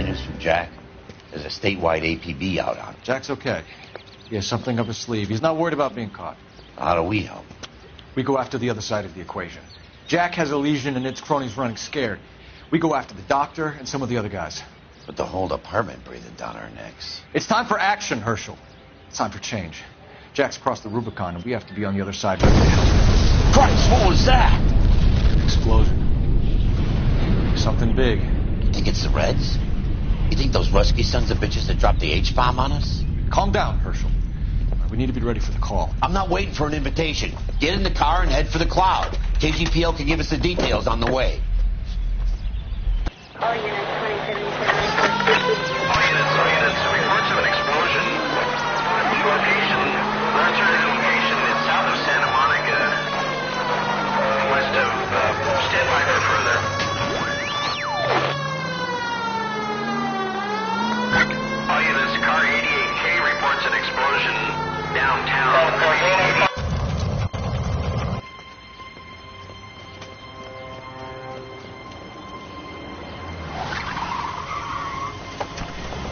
news from Jack? There's a statewide APB out on him. Jack's okay. He has something up his sleeve. He's not worried about being caught. How do we help? We go after the other side of the equation. Jack has a legion and its cronies running scared. We go after the doctor and some of the other guys. But the whole department breathing down our necks. It's time for action, Herschel. It's time for change. Jack's crossed the Rubicon, and we have to be on the other side right now. Christ, what was that? An explosion. Something big. You think it's the Reds? You think those Rusky sons of bitches that dropped the H-bomb on us? Calm down, Herschel. We need to be ready for the call. I'm not waiting for an invitation. Get in the car and head for the cloud. KGPL can give us the details on the way. All units, 2077. All units, reports of an explosion. Location, alternative location is south of Santa Monica, west of, stand by for further. All units, car 88K reports an explosion downtown.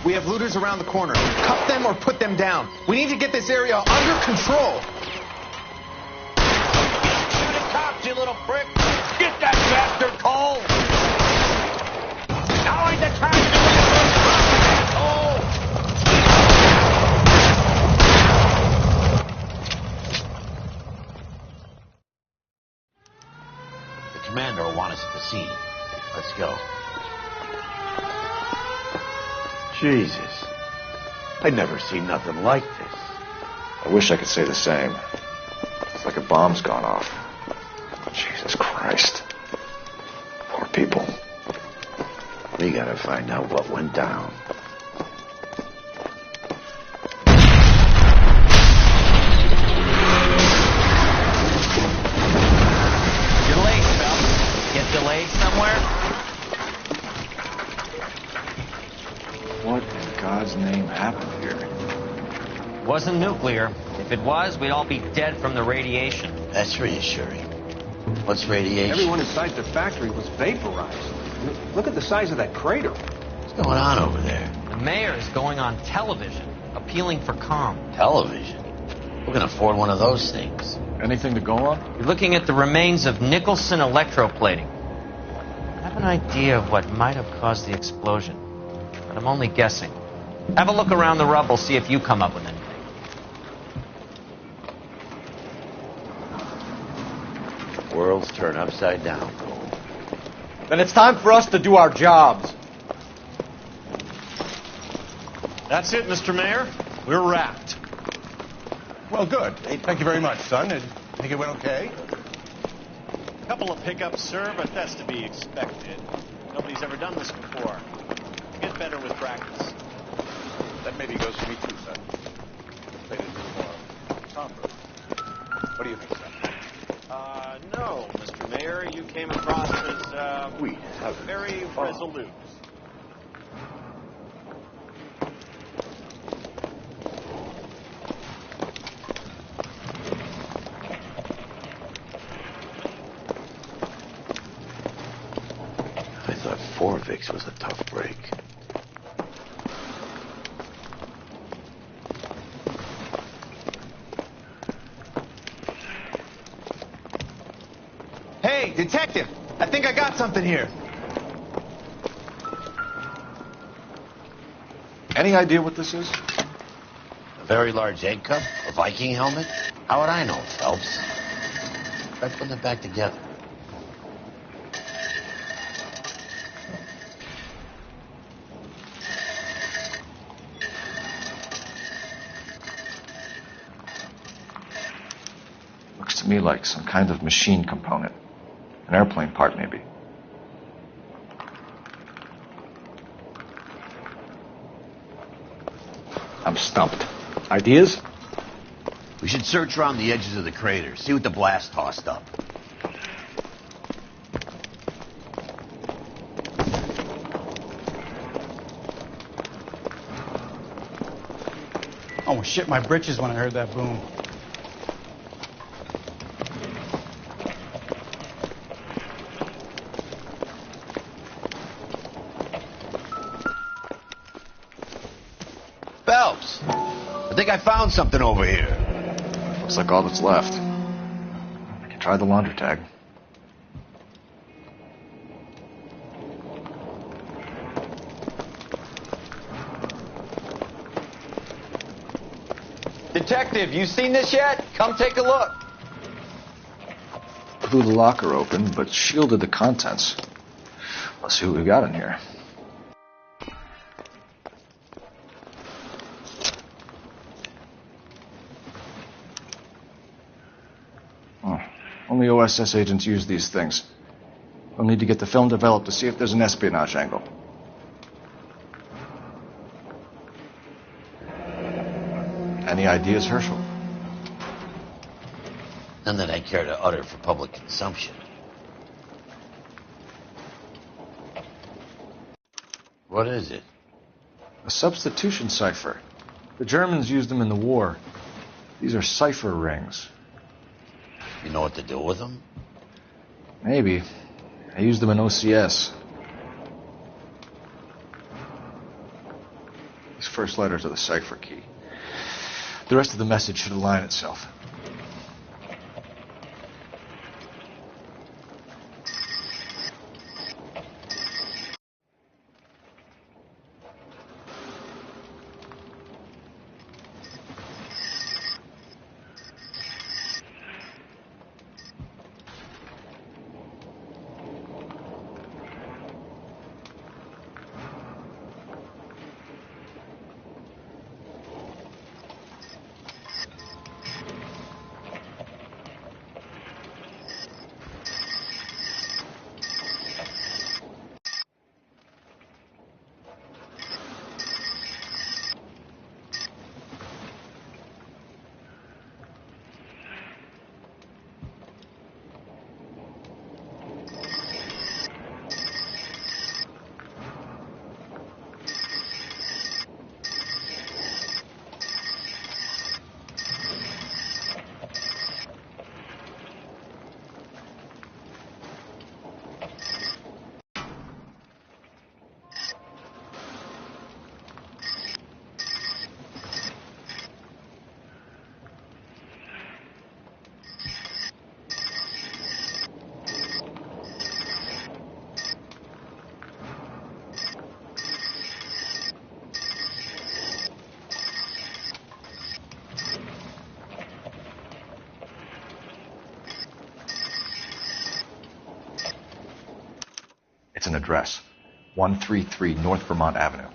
We have looters around the corner. Cuff them or put them down. We need to get this area under control. Shoot the cops, you little prick! Get that bastard cold! Now ain't the time to do asshole! The commander will want us at the scene. Let's go. Jesus. I'd never seen nothing like this. I wish I could say the same. It's like a bomb's gone off. Jesus Christ. Poor people. We gotta find out what went down. You're late, Phelps. Get delayed somewhere? What in God's name happened here? Wasn't nuclear. If it was, we'd all be dead from the radiation. That's reassuring. What's radiation? Everyone inside the factory was vaporized. Look at the size of that crater. What's going on over there? The mayor is going on television, appealing for calm. Television? Who can afford one of those things? Anything to go on? You're looking at the remains of Nicholson electroplating. I have an idea of what might have caused the explosion, but I'm only guessing. Have a look around the rubble, see if you come up with anything. Worlds turn upside down. Then it's time for us to do our jobs. That's it, Mr. Mayor. We're wrapped. Well, good. Hey, thank you very much, son. I think it went okay. A couple of pickups, sir, but that's to be expected. Nobody's ever done this before. You get better with practice. That maybe goes for me too, son. Played it a little more somber. What do you think, son? No, Mr. Mayor. You came across as, We have very resolute. I thought Forvix was a tough break. Hey, detective! I think I got something here. Any idea what this is? A very large egg cup? A Viking helmet? How would I know, Phelps? Try putting it back together. Looks to me like some kind of machine component. An airplane part, maybe. I'm stumped. Ideas? We should search around the edges of the crater, see what the blast tossed up. Almost shit my britches when I heard that boom. think I found something over here. Looks like all that's left. I can try the laundry tag. Detective, you seen this yet? Come take a look. Blew the locker open, but shielded the contents. Let's see what we got in here. Oh, only OSS agents use these things. We'll need to get the film developed to see if there's an espionage angle. Any ideas, Herschel? None that I care to utter for public consumption. What is it? A substitution cipher. The Germans used them in the war. These are cipher rings. You know what to do with them? Maybe. I used them in OCS. These first letters are the cipher key. The rest of the message should align itself. It's an address. 133 North Vermont Avenue.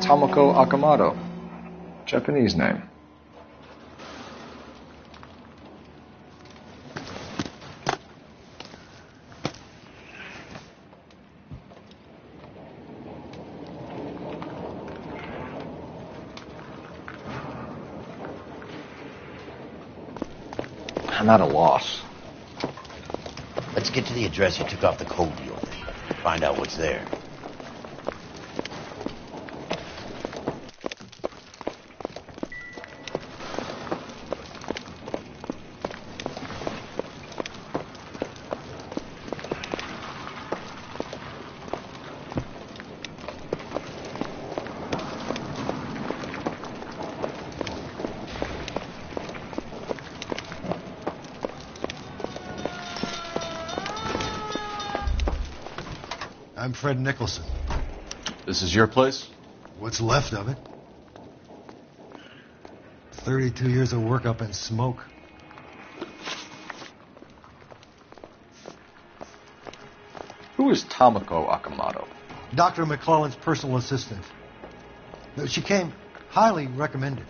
Tomoko Akamoto. Japanese name. I'm at a loss. Let's get to the address you took off the code wheel thing. Find out what's there. I'm Fred Nicholson. This is your place? What's left of it. 32 years of work up in smoke. Who is Tomoko Akamoto? Dr. McClellan's personal assistant. She came highly recommended.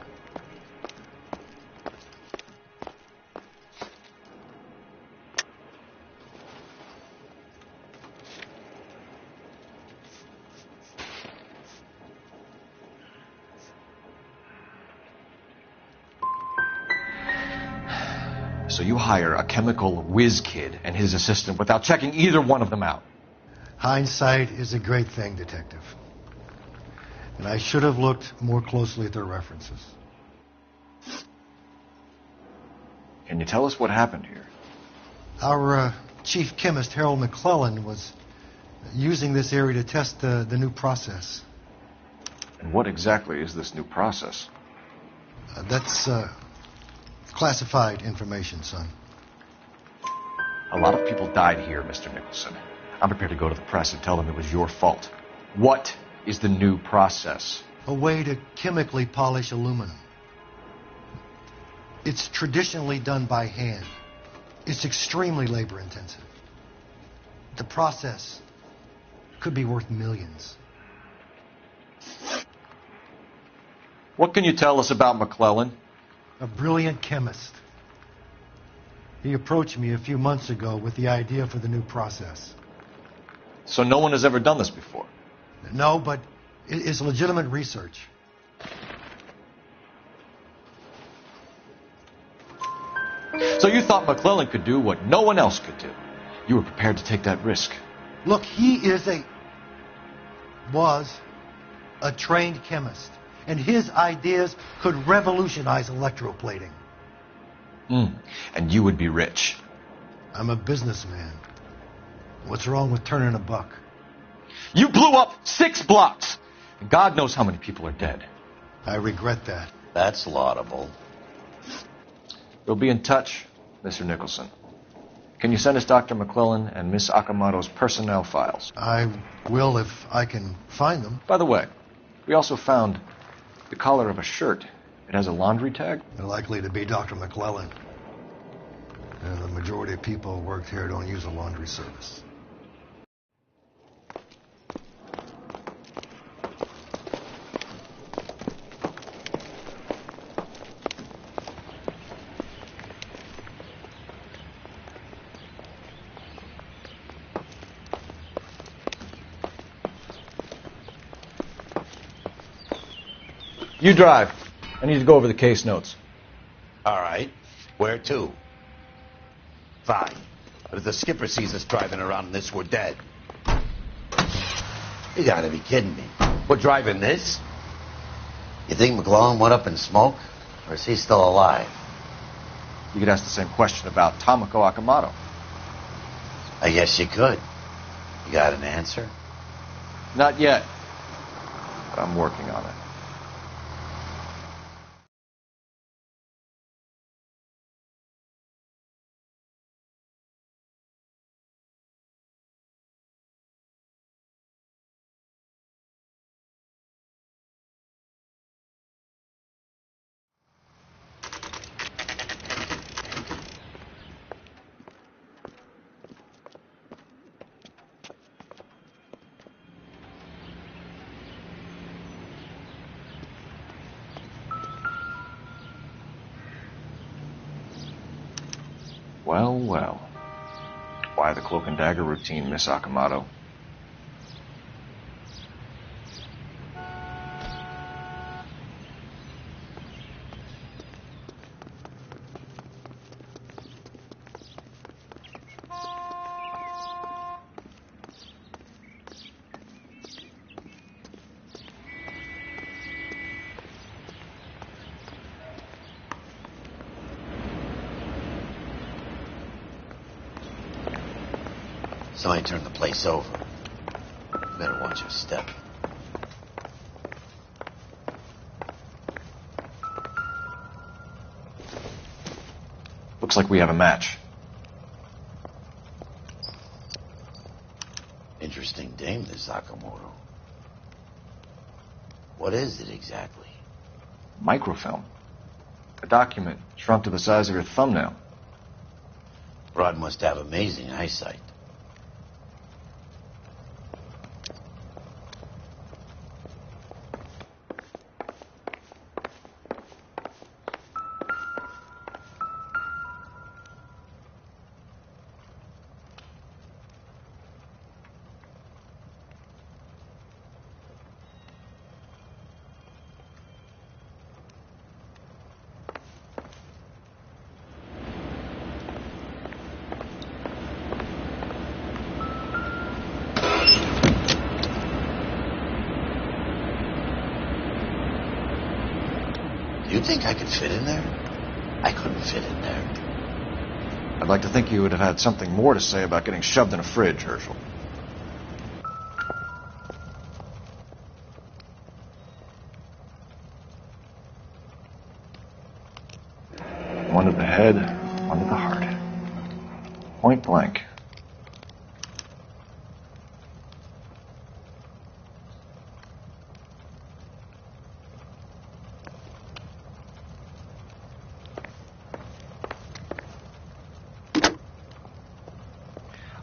So you hire a chemical whiz kid and his assistant without checking either one of them out. Hindsight is a great thing, Detective. And I should have looked more closely at their references. Can you tell us what happened here? Our chief chemist, Harold McClellan, was using this area to test the new process. And what exactly is this new process? That's classified information, son. A lot of people died here, Mr. Nicholson. I'm prepared to go to the press and tell them it was your fault. What is the new process? A way to chemically polish aluminum. It's traditionally done by hand. It's extremely labor intensive. The process could be worth millions. What can you tell us about McClellan? A brilliant chemist. He approached me a few months ago with the idea for the new process. So no one has ever done this before? No, but it's legitimate research. So you thought McClellan could do what no one else could do. You were prepared to take that risk. Look, he was a trained chemist, and his ideas could revolutionize electroplating. And you would be rich. I'm a businessman. What's wrong with turning a buck? You blew up 6 blocks! And God knows how many people are dead. I regret that. That's laudable. We'll be in touch, Mr. Nicholson. Can you send us Dr. McClellan and Miss Akamoto's personnel files? I will if I can find them. By the way, we also found the collar of a shirt. It has a laundry tag. They're likely to be Dr. McClellan. And the majority of people who work here don't use a laundry service. You drive. I need to go over the case notes. All right. Where to? Fine. But if the skipper sees us driving around in this, we're dead. You gotta be kidding me. We're driving this? You think McClellan went up in smoke? Or is he still alive? You could ask the same question about Tomoko Akamoto. I guess you could. You got an answer? Not yet. But I'm working on it. Well, well. Why the cloak and dagger routine, Miss Akamoto? Somebody turned the place over. Better watch your step. Looks like we have a match. Interesting dame, this Akamoto. What is it exactly? Microfilm. A document shrunk to the size of your thumbnail. Rod must have amazing eyesight. You think I could fit in there? I couldn't fit in there. I'd like to think you would have had something more to say about getting shoved in a fridge, Herschel. One to the head, one to the heart. Point blank.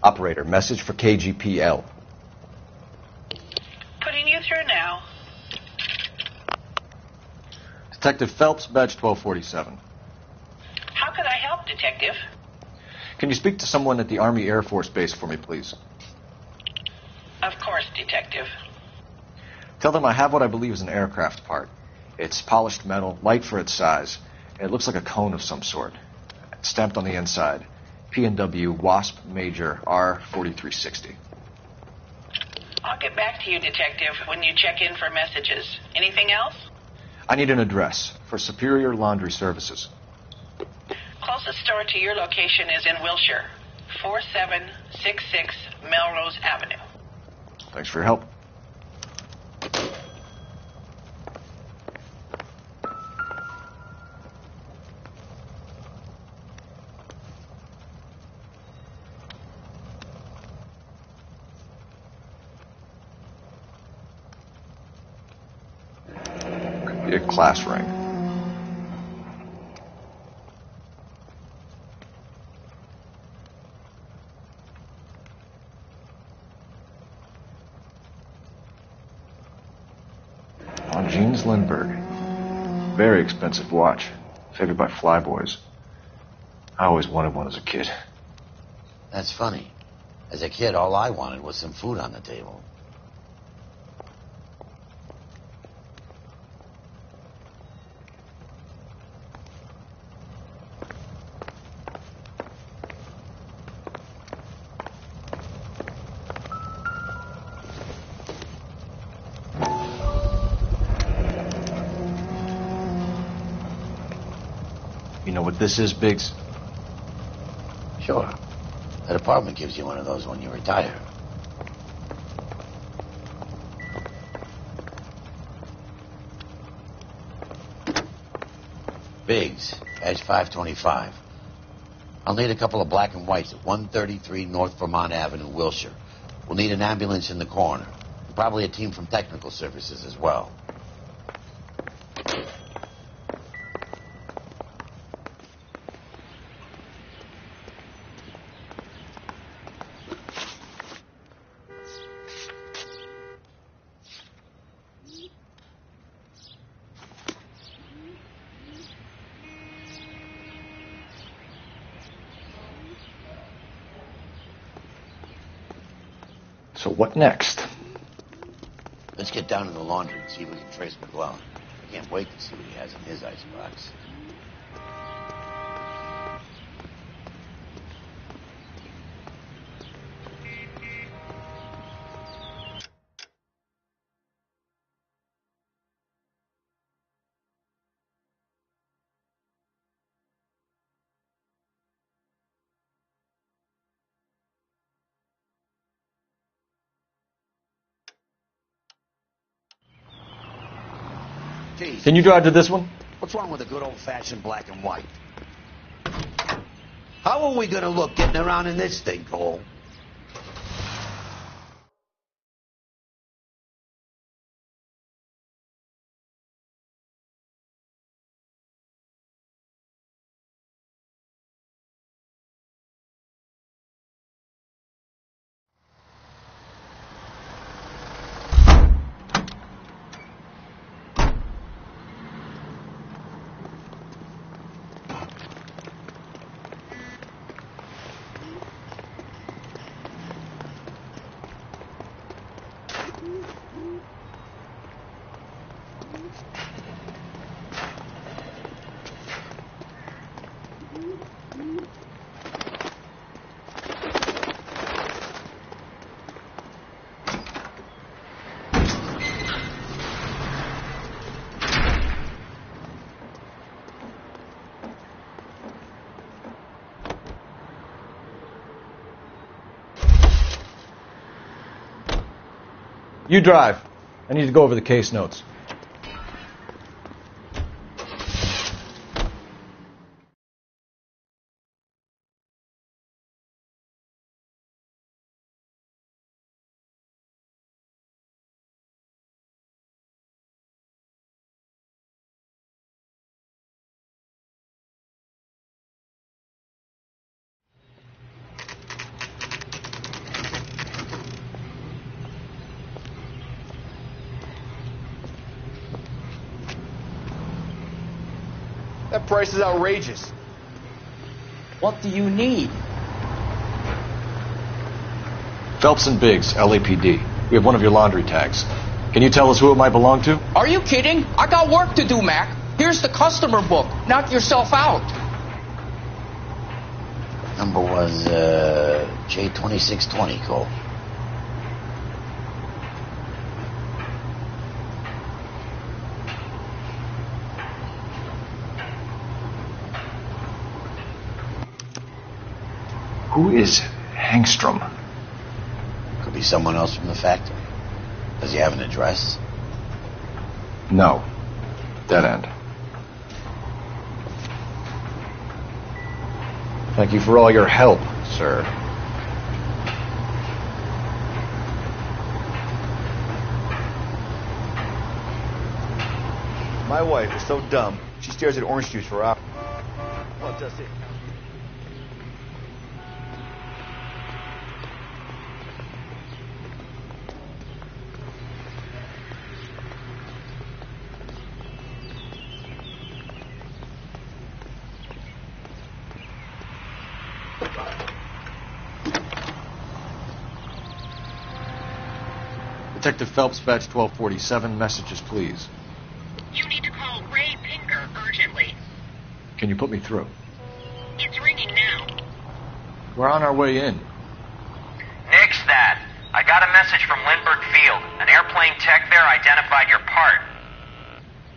Operator, message for KGPL. Putting you through now. Detective Phelps, badge 1247. How could I help, Detective? Can you speak to someone at the Army Air Force Base for me, please? Of course, Detective. Tell them I have what I believe is an aircraft part. It's polished metal, light for its size, and it looks like a cone of some sort. It's stamped on the inside. P&W Wasp Major R4360. I'll get back to you, Detective, when you check in for messages. Anything else? I need an address for Superior Laundry Services. Closest store to your location is in Wilshire, 4766 Melrose Avenue. Thanks for your help. Could be a class ring. On Jeans Lindbergh. Very expensive watch. Favored by flyboys. I always wanted one as a kid. That's funny. As a kid, all I wanted was some food on the table. You know what this is, Biggs? Sure. The department gives you one of those when you retire. Biggs, badge 525. I'll need a couple of black and whites at 133 North Vermont Avenue, Wilshire. We'll need an ambulance in the corner. And probably a team from technical services as well. So what next? Let's get down to the laundry and see if we can trace McClellan. I can't wait to see what he has in his icebox. Geez, Can you drive to this one? what's wrong with a good old-fashioned black and white? How are we going to look getting around in this thing, Cole? You drive. I need to go over the case notes. That price is outrageous. What do you need? Phelps and Biggs, LAPD. We have one of your laundry tags. Can you tell us who it might belong to? Are you kidding? I got work to do, Mac. Here's the customer book. Knock yourself out. Number was J2620, Cole. Who is Hangstrom? Could be someone else from the factory. Does he have an address? No. Dead end. Thank you for all your help, sir. My wife is so dumb, she stares at orange juice for hours. Well, does it? Detective Phelps, badge 1247. Messages, please. You need to call Ray Pinker urgently. Can you put me through? It's ringing now. We're on our way in. Nix that. I got a message from Lindbergh Field. An airplane tech there identified your part.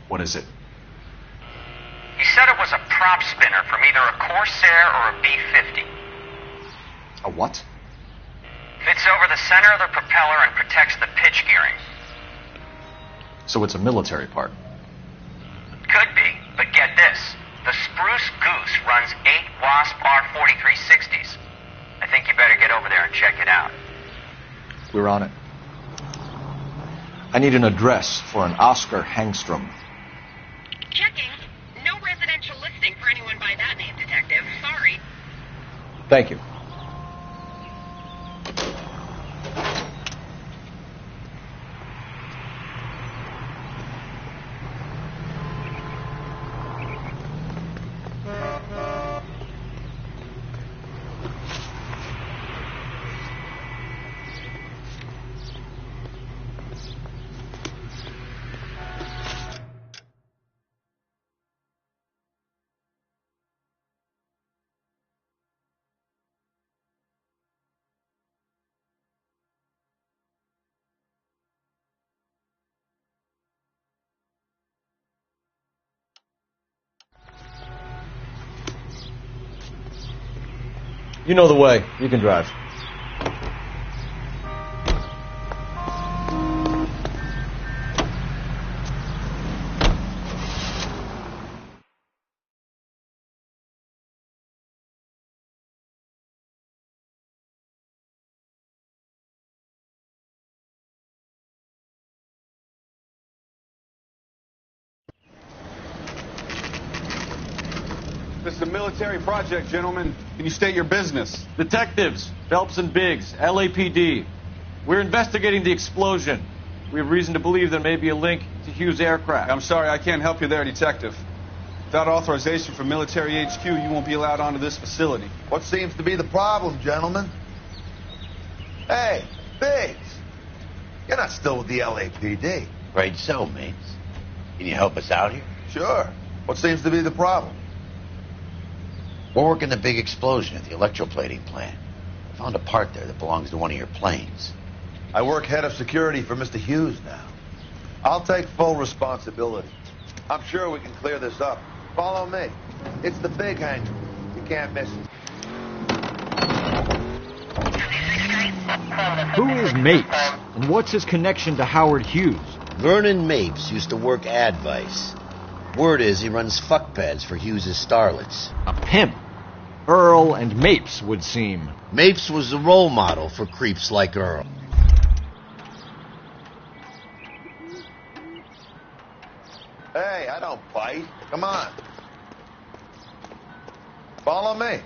What is it? He said it was a prop spinner from either a Corsair or a B-50. A what? Fits over the center of the propeller and protects the pitch gearing. So it's a military part. Could be, but get this. The Spruce Goose runs 8 Wasp R4360s. I think you better get over there and check it out. We're on it. I need an address for an Oscar Hangstrom. Checking. No residential listing for anyone by that name, Detective. Sorry. Thank you. You know the way. You can drive. This is a military project, gentlemen. Can you state your business? Detectives, Phelps and Biggs, LAPD. We're investigating the explosion. We have reason to believe there may be a link to Hughes' aircraft. I'm sorry, I can't help you there, Detective. Without authorization from Military HQ, you won't be allowed onto this facility. What seems to be the problem, gentlemen? Hey, Biggs. You're not still with the LAPD. Afraid so, mates. Can you help us out here? Sure. What seems to be the problem? We're working the big explosion at the electroplating plant. I found a part there that belongs to one of your planes. I work head of security for Mr. Hughes now. I'll take full responsibility. I'm sure we can clear this up. Follow me. It's the big hangar. You can't miss it. Who is Mates? And what's his connection to Howard Hughes? Vernon Mapes used to work Advice. Word is he runs fuck pads for Hughes' starlets. A pimp. Earl and Mapes would seem. Mapes was the role model for creeps like Earl. Hey, I don't bite. Come on. Follow me.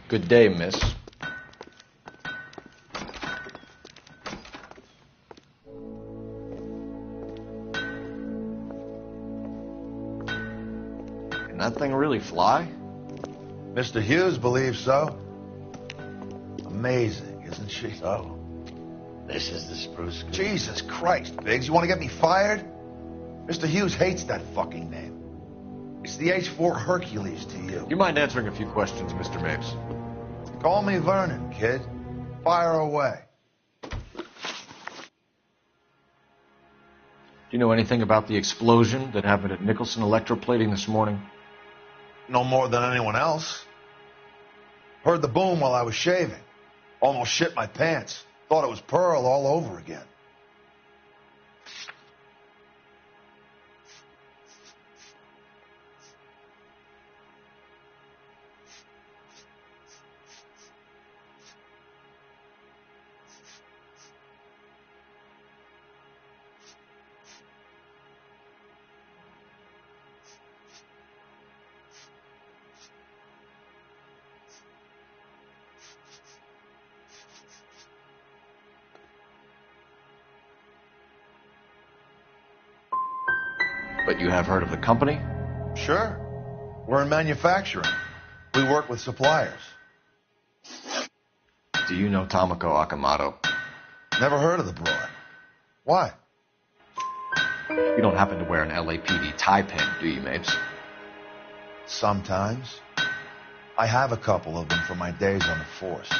Good day, miss. Can that thing really fly? Mr. Hughes believes so. Amazing, isn't she? So, this is the spruce. Jesus Christ, Biggs, you want to get me fired? Mr. Hughes hates that fucking name. It's the H-4 Hercules to you. You mind answering a few questions, Mr. Mapes? Call me Vernon, kid. Fire away. Do you know anything about the explosion that happened at Nicholson Electroplating this morning? No more than anyone else. Heard the boom while I was shaving. Almost shit my pants. Thought it was Pearl all over again. But you have heard of the company? Sure. We're in manufacturing. We work with suppliers. Do you know Tomoko Akamoto? Never heard of the broad. Why? You don't happen to wear an LAPD tie pin, do you, Mapes? Sometimes. I have a couple of them from my days on the force.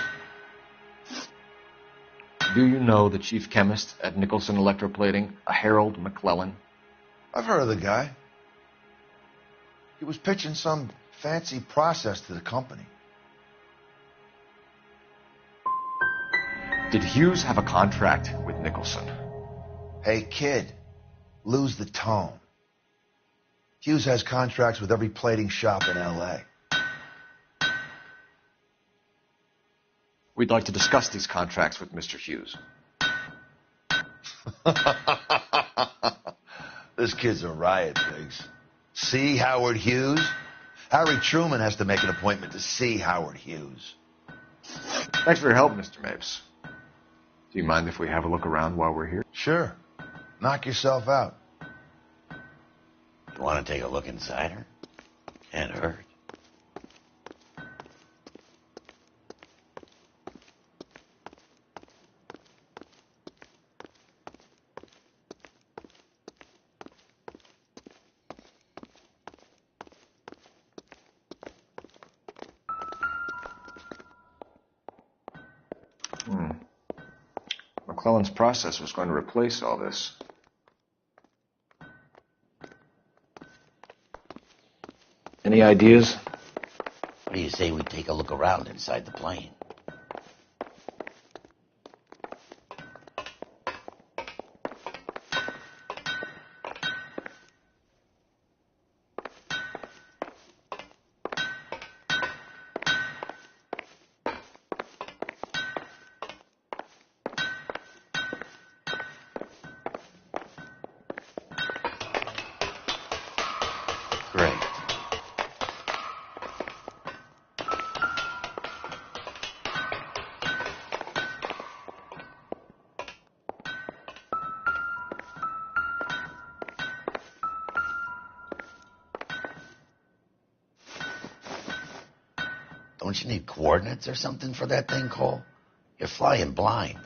Do you know the chief chemist at Nicholson Electroplating, a Harold McClellan? I've heard of the guy. He was pitching some fancy process to the company. Did Hughes have a contract with Nicholson? Hey, kid, lose the tone. Hughes has contracts with every plating shop in L.A. We'd like to discuss these contracts with Mr. Hughes. This kid's a riot, Biggs. See Howard Hughes? Harry Truman has to make an appointment to see Howard Hughes. Thanks for your help, Mr. Mapes. Do you mind if we have a look around while we're here? Sure. Knock yourself out. You want to take a look inside her? Can't hurt. McClellan's process was going to replace all this. Any ideas? What do you say we take a look around inside the plane? Great. Don't you need coordinates or something for that thing, Cole? You're flying blind.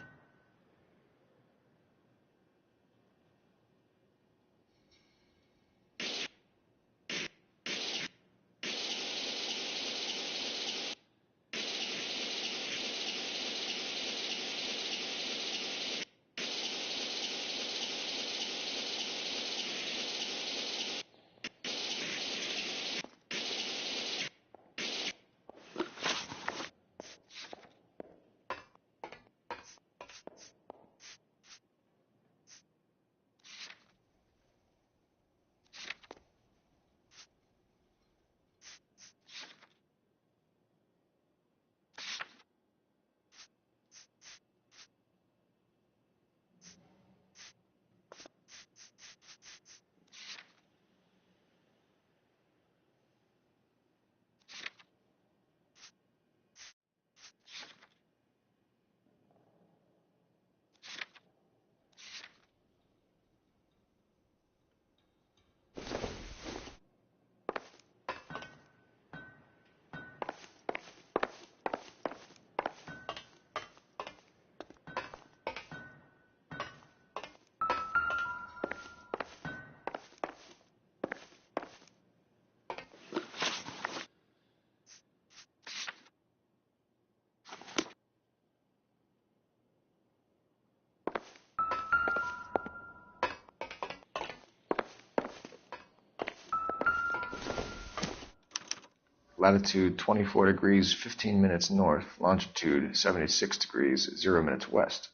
latitude 24 degrees, 15 minutes north, longitude 76 degrees, 0 minutes west.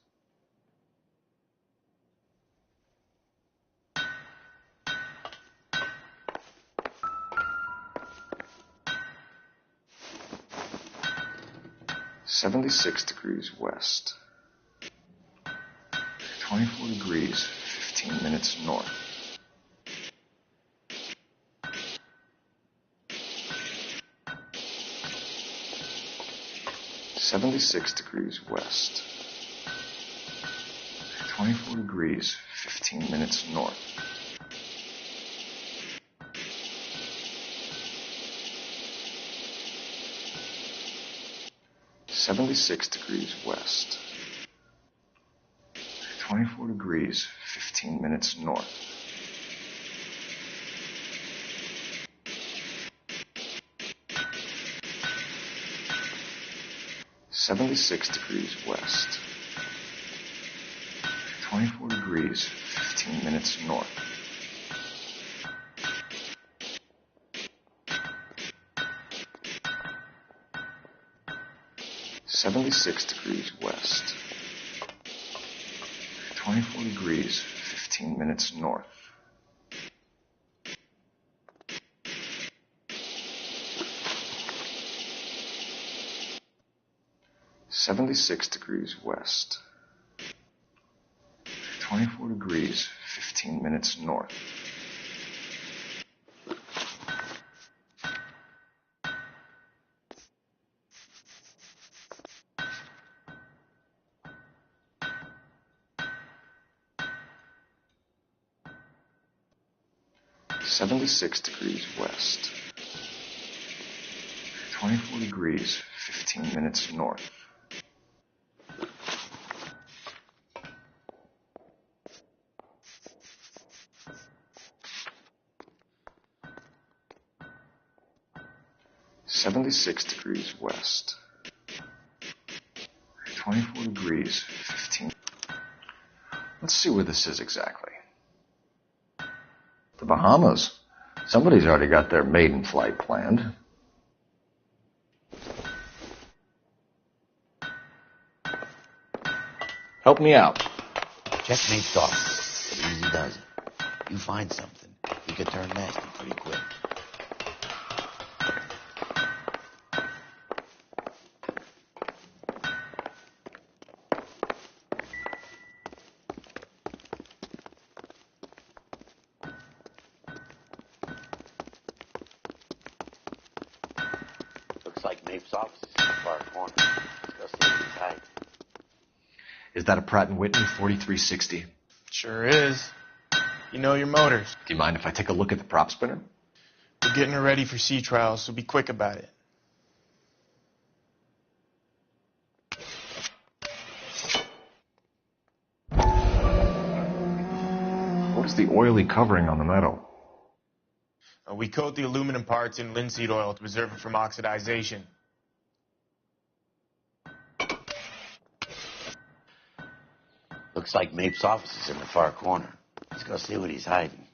(76 degrees west). 24 degrees, 15 minutes north. 76 degrees west. 24 degrees, 15 minutes north. 76 degrees west. 24 degrees, 15 minutes north. 76 degrees west. 24 degrees, 15 minutes north. 76 degrees west. 24 degrees, 15 minutes north. 76 degrees west. 24 degrees, 15 minutes north. 76 degrees west. 24 degrees, 15 minutes north. 76 degrees west. 24 degrees, 15. Let's see where this is exactly. The Bahamas. Somebody's already got their maiden flight planned. Help me out. Checkmate's off, but easy does it. You find something, you can turn nasty pretty quick. Looks like Nape's office is in the far corner. Let's go see what he's hiding. Is that a Pratt & Whitney 4360? Sure is. You know your motors. Do you mind if I take a look at the prop spinner? We're getting her ready for sea trials, so be quick about it. What is the oily covering on the metal? We coat the aluminum parts in linseed oil to preserve it from oxidization. Looks like Nape's office is in the far corner. Let's go see what he's hiding.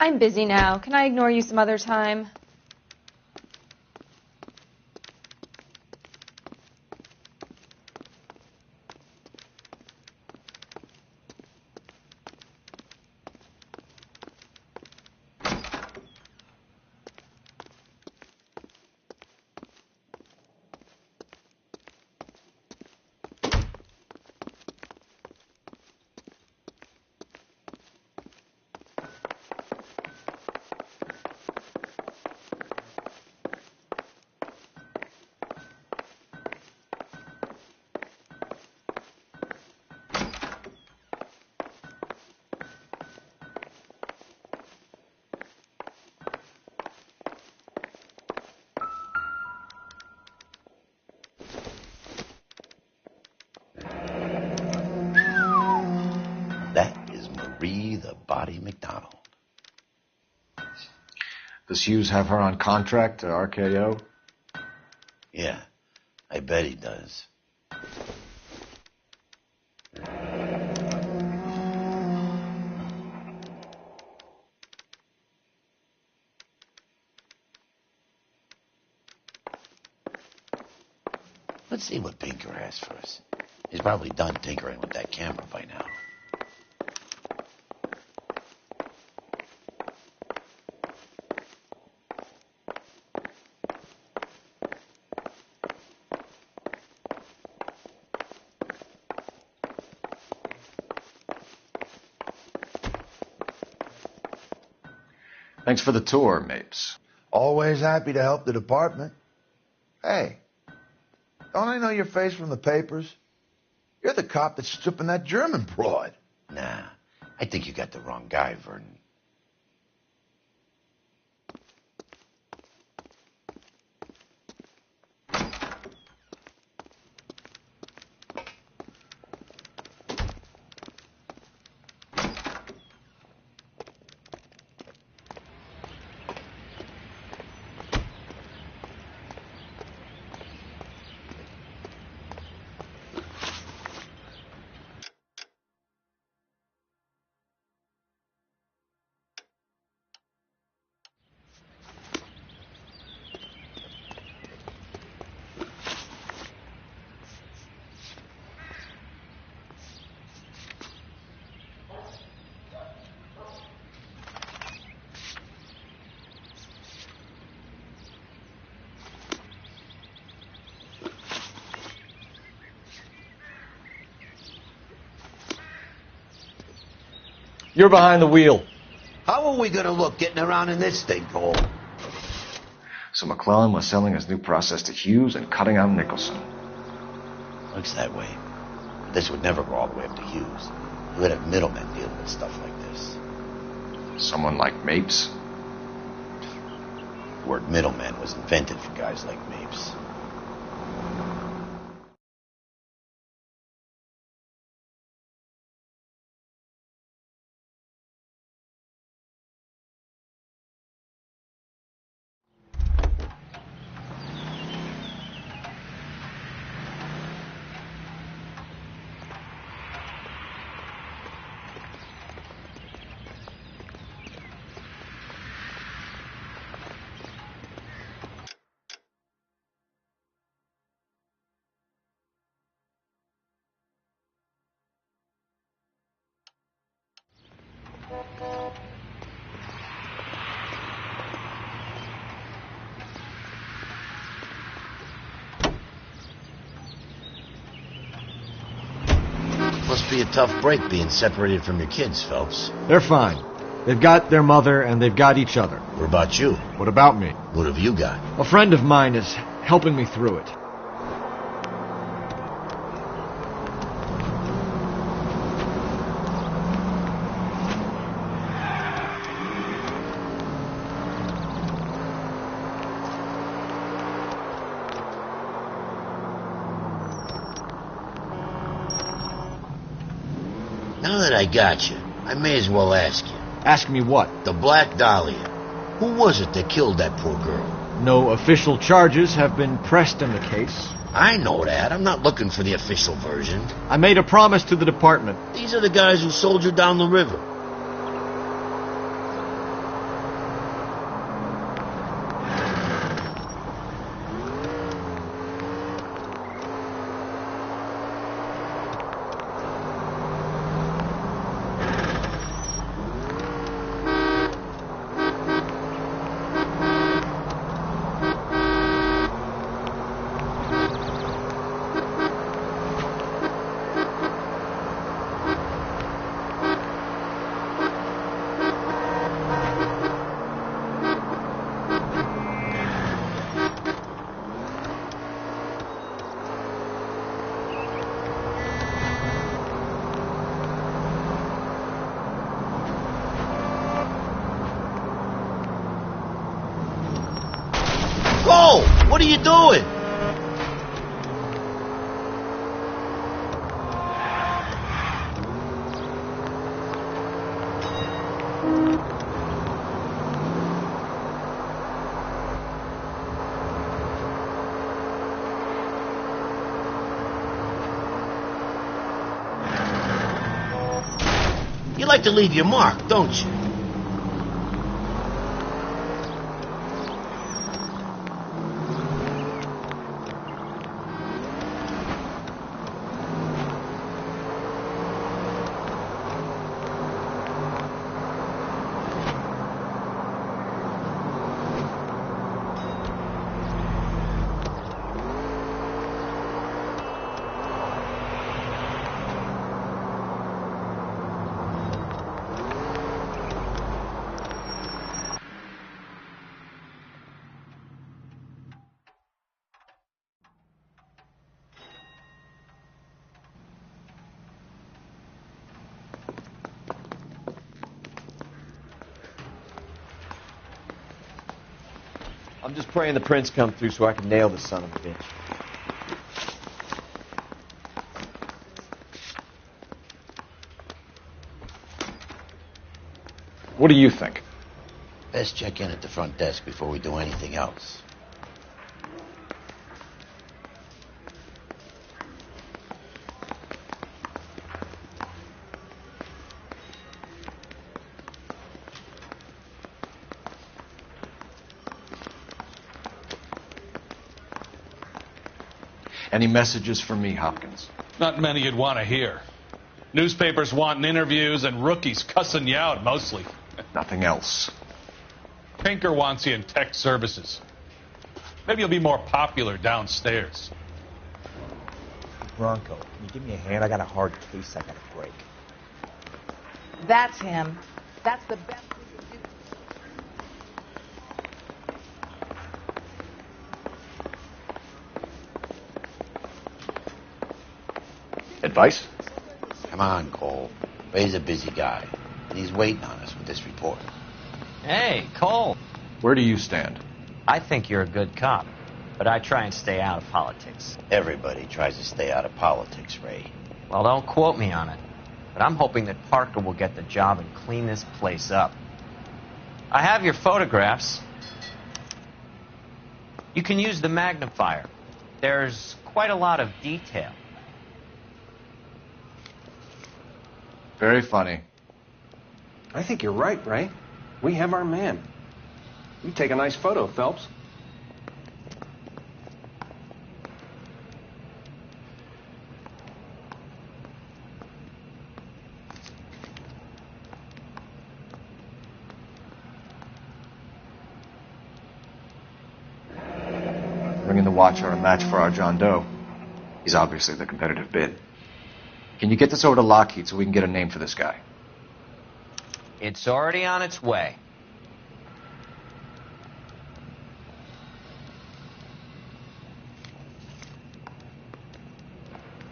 I'm busy now. Can I ignore you some other time? Dottie McDonald. Does Hughes have her on contract to RKO? Yeah, I bet he does. Let's see what Pinker has for us. He's probably done tinkering with that camera by now. Thanks for the tour, Mapes. Always happy to help the department. Hey, don't I know your face from the papers? You're the cop that's stripping that German broad. Nah, I think you got the wrong guy, Vernon. You're behind the wheel. How are we gonna look getting around in this thing, Cole? So McClellan was selling his new process to Hughes and cutting out Nicholson. Looks that way. But this would never go all the way up to Hughes. You would have middlemen dealing with stuff like this. Someone like Mapes? The word middleman was invented for guys like Mapes. Must be a tough break being separated from your kids, Phelps. They're fine. They've got their mother and they've got each other. What about you? What about me? What have you got? A friend of mine is helping me through it. Now that I got you, I may as well ask you. Ask me what? The Black Dahlia. Who was it that killed that poor girl? No official charges have been pressed in the case. I know that. I'm not looking for the official version. I made a promise to the department. These are the guys who sold you down the river. Whoa! What are you doing? like to leave your mark, don't you? I'm just praying the prints come through so I can nail this son of a bitch. What do you think? Best check in at the front desk before we do anything else. Any messages for me, Hopkins? Not many you'd want to hear. Newspapers wanting interviews and rookies cussing you out, mostly. Nothing else. Pinker wants you in tech services. Maybe you'll be more popular downstairs. Bronco, can you give me a hand? I got a hard case I gotta break. That's him. That's the best we can do. Advice? Come on, Cole. Ray's a busy guy, and he's waiting on us with this report. Hey, Cole. Where do you stand? I think you're a good cop, but I try and stay out of politics. Everybody tries to stay out of politics, Ray. Well, don't quote me on it, but I'm hoping that Parker will get the job and clean this place up. I have your photographs. You can use the magnifier. There's quite a lot of detail. Very funny. I think you're right, Ray. We have our man. You take a nice photo, Phelps. Bringing the watch are a match for our John Doe. He's obviously the competitive bid. Can you get this over to Lockheed so we can get a name for this guy? It's already on its way.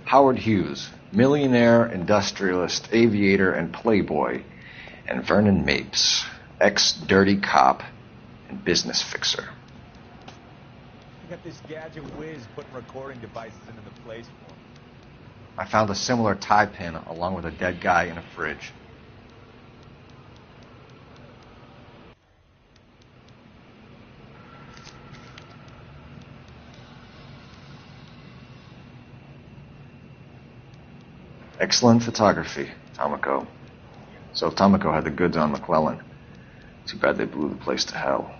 Howard Hughes, millionaire, industrialist, aviator, and playboy, and Vernon Mapes, ex-dirty cop and business fixer. You got this gadget whiz putting recording devices into the place for me. I found a similar tie pin along with a dead guy in a fridge. Excellent photography, Tomoko. So Tomoko had the goods on McClellan. Too bad they blew the place to hell.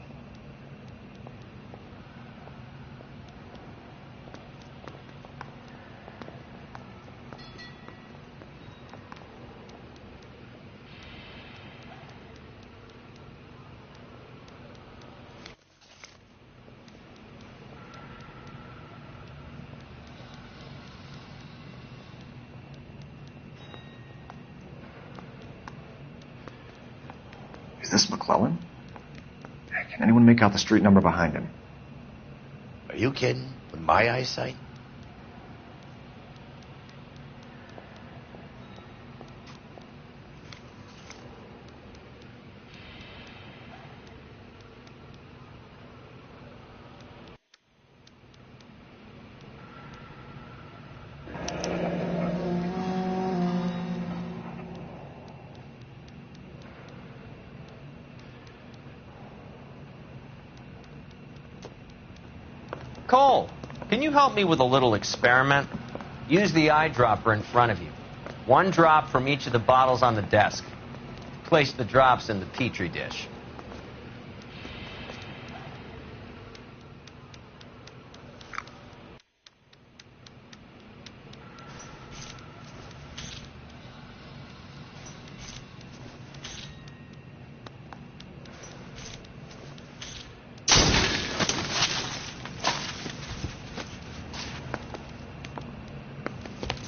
Is this McClellan? Can anyone make out the street number behind him? Are you kidding? With my eyesight? Cole, can you help me with a little experiment? Use the eyedropper in front of you. One drop from each of the bottles on the desk. Place the drops in the Petri dish.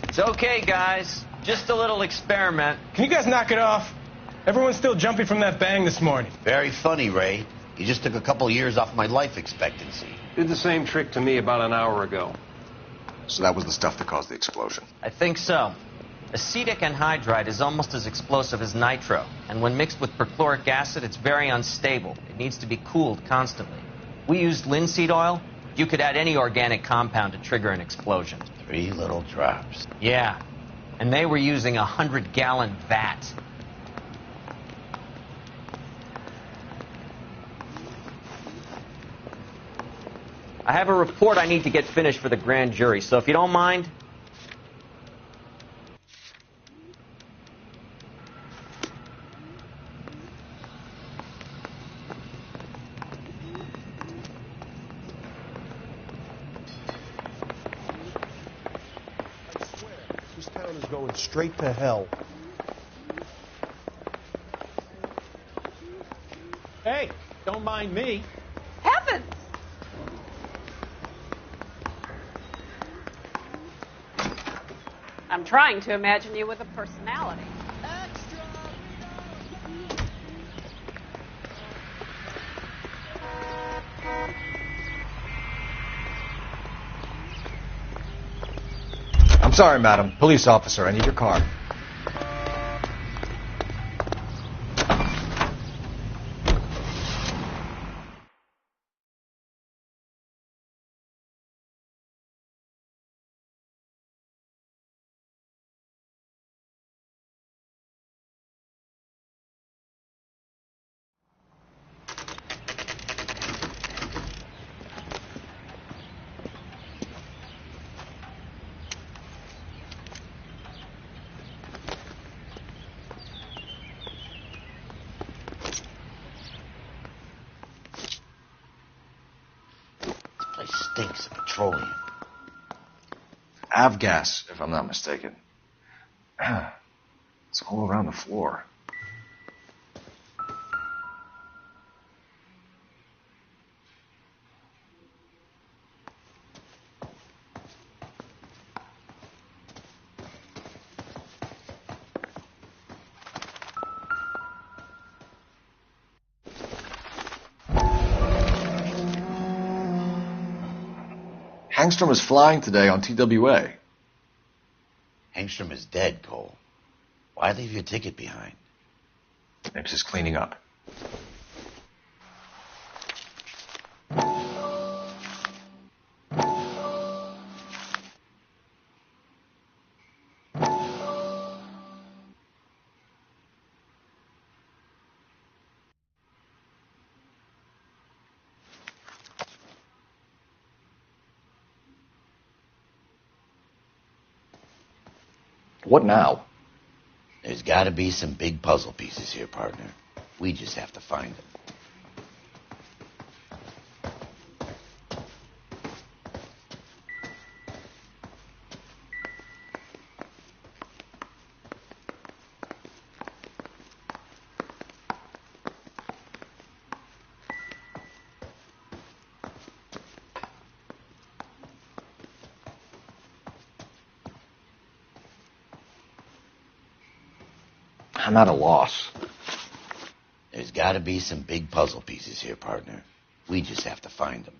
It's okay, guys. Just a little experiment. Can you guys knock it off? Everyone's still jumpy from that bang this morning. Very funny, Ray. You just took a couple years off my life expectancy. Did the same trick to me about an hour ago. So that was the stuff that caused the explosion. I think so. Acetic anhydride is almost as explosive as nitro, and when mixed with perchloric acid, it's very unstable. It needs to be cooled constantly. We used linseed oil. You could add any organic compound to trigger an explosion. 3 little drops. Yeah, and they were using a 100-gallon vat. I have a report I need to get finished for the grand jury, so if you don't mind. This town is going straight to hell. Hey, don't mind me. Heavens! I'm trying to imagine you with a personality. I'm sorry, madam. Police officer, I need your car. Stinks of petroleum. Avgas, if I'm not mistaken. It's all around the floor. Hangstrom is flying today on TWA. Hangstrom is dead, Cole. Why leave your ticket behind? Maybe he's cleaning up. What now? There's got to be some big puzzle pieces here, partner. We just have to find them. I'm at a loss. There's got to be some big puzzle pieces here, partner. We just have to find them.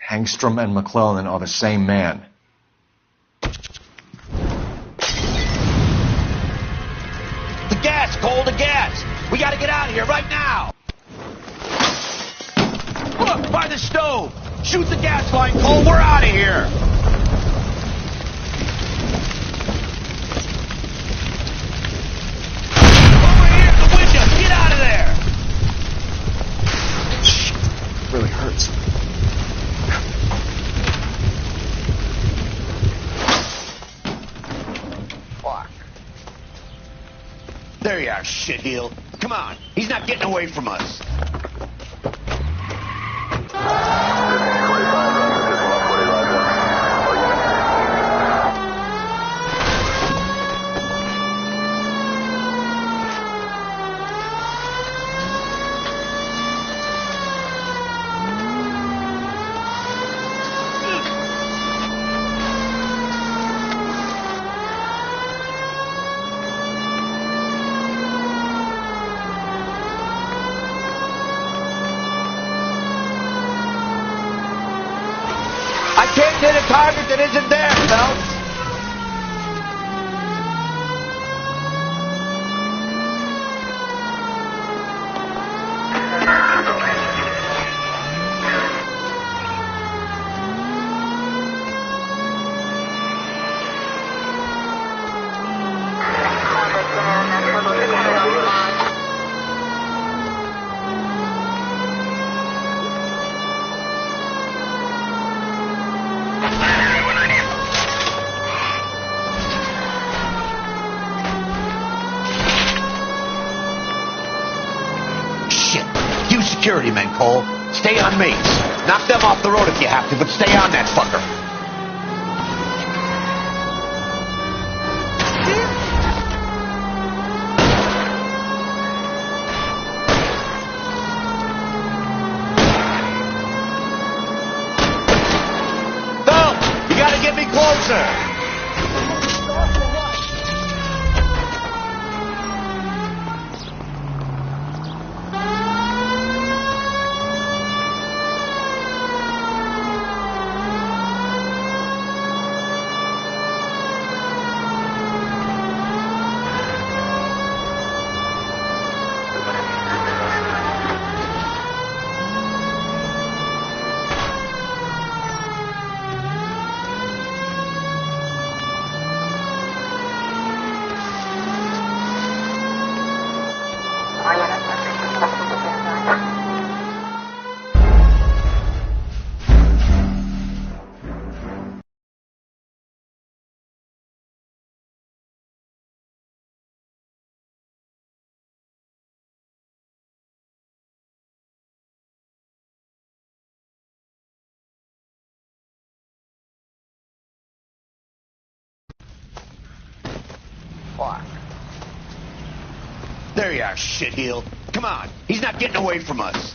Hangstrom and McClellan are the same man. The gas, Cole, the gas! We gotta get out of here right now! Look, by the stove! Shoot the gas line, Cole, we're out of here! Over here at the window! Get out of there! It really hurts. Fuck. There you are, shitheel. Come on, he's not getting away from us. I can't hit a target that isn't there, Phelps. Security men, Cole. Stay on me. Knock them off the road if you have to, but stay on that fucker. Phelps, you gotta get me closer. Fuck. There you are, shitheel. Come on, he's not getting away from us.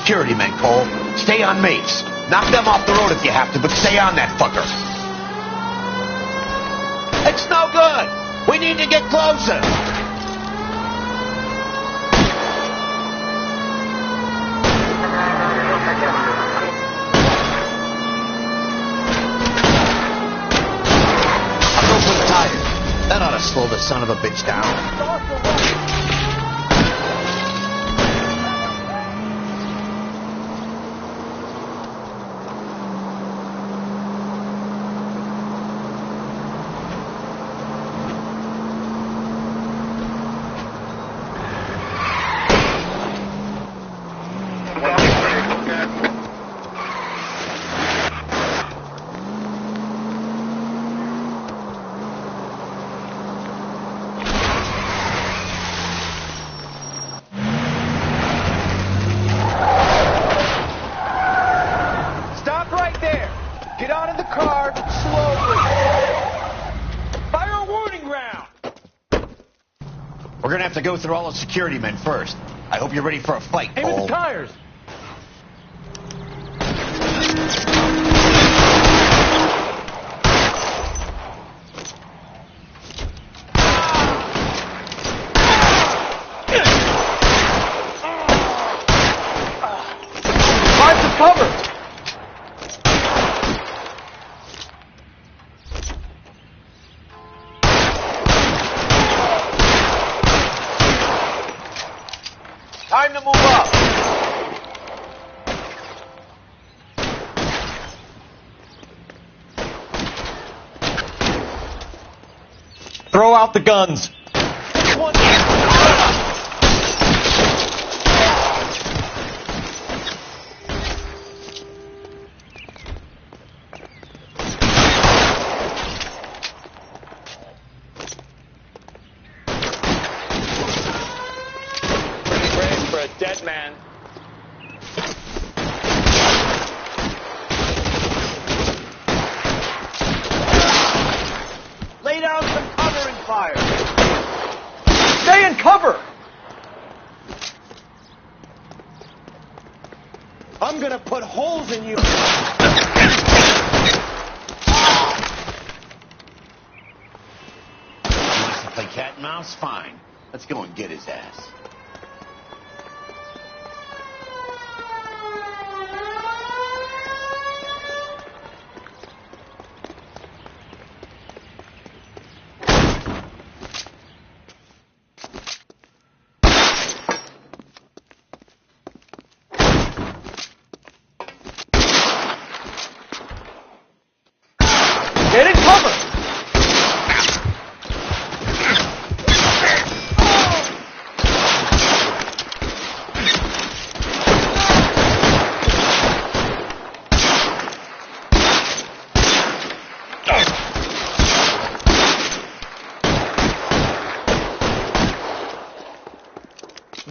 Security men, Cole. Stay on mates. Knock them off the road if you have to, but stay on that fucker. It's no good. We need to get closer. the son of a bitch down. Stop right there. Get out of the car slowly. Fire a warning round. We're gonna have to go through all the security men first. I hope you're ready for a fight, Aim at Cole. the tires. Find some cover! Time to move up. Throw out the guns. Pretty brave for a dead man. Lay down some cover and fire. Stay in cover! I'm gonna put holes in you. He wants to play cat and mouse? Fine. Let's go and get his ass. Get in cover!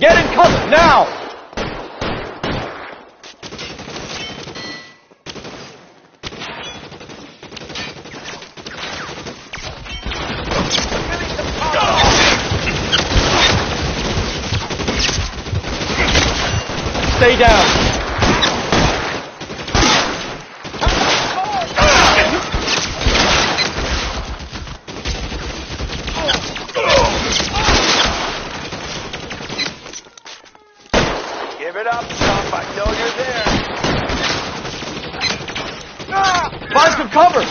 Get in cover, now! Stay down. Give it up, Stump. I know you're there. Find some cover!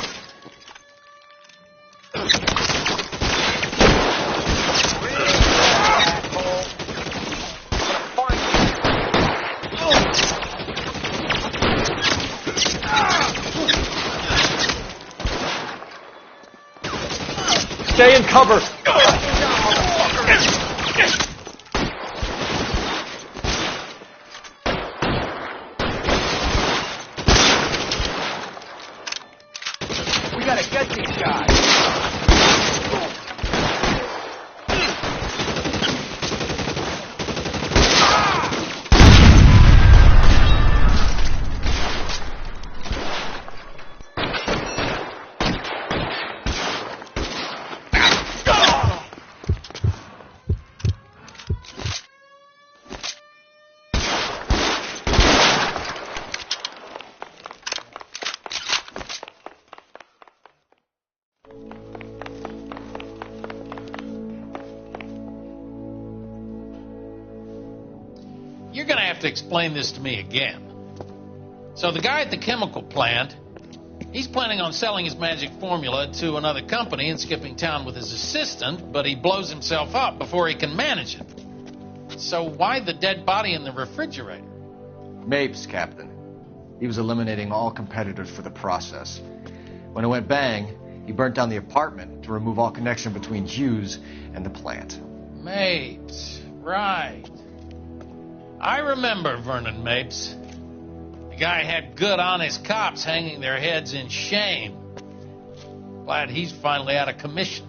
Stay in cover! We gotta get these guys. You're going to have to explain this to me again. So the guy at the chemical plant He's planning on selling his magic formula to another company and skipping town with his assistant, but he blows himself up before he can manage it. So why the dead body in the refrigerator? Mapes, Captain. He was eliminating all competitors for the process. When it went bang, he burnt down the apartment to remove all connection between Hughes and the plant. Mapes, right. I remember Vernon Mapes. The guy had good, honest cops hanging their heads in shame. Glad he's finally out of commission.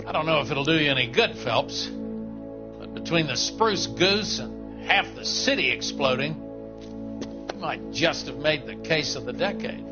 I don't know if it'll do you any good, Phelps, but between the spruce goose and half the city exploding, you might just have made the case of the decade.